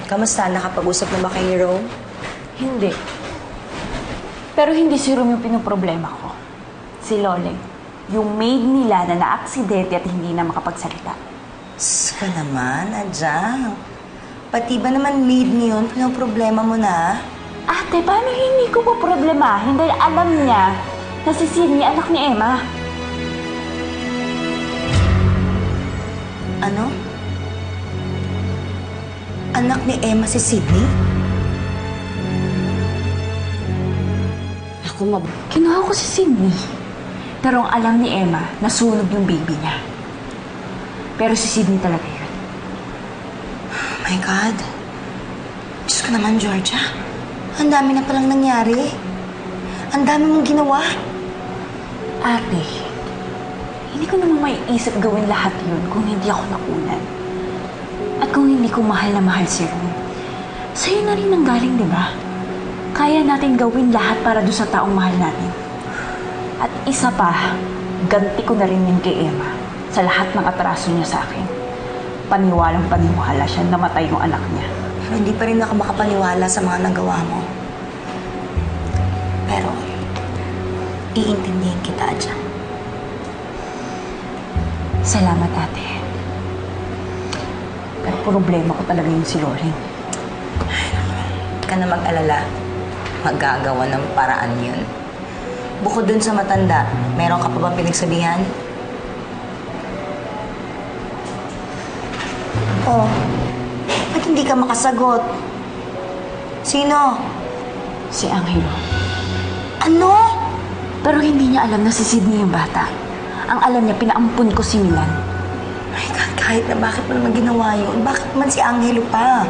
Kamusta? Nakapag-usap na ba kay Rome? Hindi. Pero hindi si Rom yung pinoproblema ko. Si Loleng. Yung maid nila na na-aksidente at hindi na makapagsalita. Ka naman, Adyang. Pati ba naman maid niyo yun, pinoproblema mo na? Ate, paano hindi ko po problemahin dahil alam niya na si Sydney anak ni Emma? Ano? Anak ni Emma si Sydney? Kinuha ko si Sydney. Pero ang alam ni Emma, nasunog yung baby niya. Pero si Sydney talaga yun. Oh my God. Diyos ko naman, Georgia. Ang dami na palang nangyari. Ang dami mong ginawa. Ate, hindi ko naman maiisip gawin lahat yun kung hindi ako nakunan. At kung hindi ko mahal na mahal si Ron. Sa'yo na rin nanggaling, di ba? Kaya natin gawin lahat para doon sa taong mahal natin. At isa pa, ganti ko na rin yun kay Emma sa lahat ng atraso niya sa akin. Paniwalang paniwala siya namatay yung anak niya. Pero hindi pa rin ako makapaniwala sa mga nagawa mo. Pero, iintindihin kita, Adyang. Salamat, ate. Pero problema ko talaga yung si Loleng. Huwag ka na mag-alala. Magagawa ng paraan yun. Bukod dun sa matanda, meron ka pa ba pinagsabihan? Oh, ba't hindi ka makasagot? Sino? Si Angelo. Ano? Pero hindi niya alam na si Sydney yung bata. Ang alam niya, pinaampun ko si Milan. My God, kahit na bakit mo naman ginawa yun, bakit naman si Angelo pa?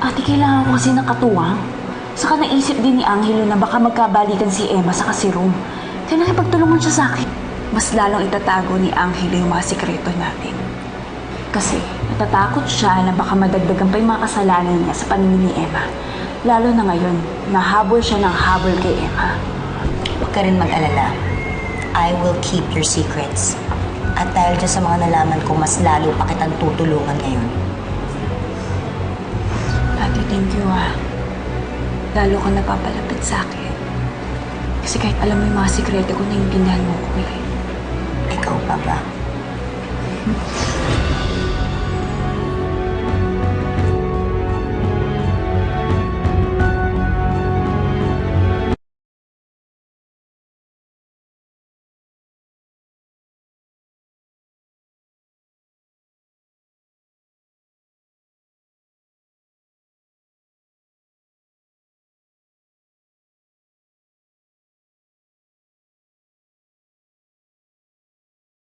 Ate, kailangan ko kasi ng katuwang. Saka naisip din ni Angelo na baka magkabalikan si Emma sa si Rom. Kaya nakipagtulungan siya sa akin. Mas lalong itatago ni Angelo yung mga sikreto natin. Kasi natatakot siya na baka madagdagan pa yung mga kasalanan niya sa paningin ni Emma. Lalo na ngayon, nahabol siya ng habol kay Emma. Huwag ka rin mag-alala. I will keep your secrets. At dahil dyan sa mga nalaman ko, mas lalo pa kitang tutulungan ngayon. Ate, thank you Lalo ka napapalapit sa akin. Kasi kahit alam mo yung mga sikreto ko, naiintindihan mo ko eh. Ikaw pa ba?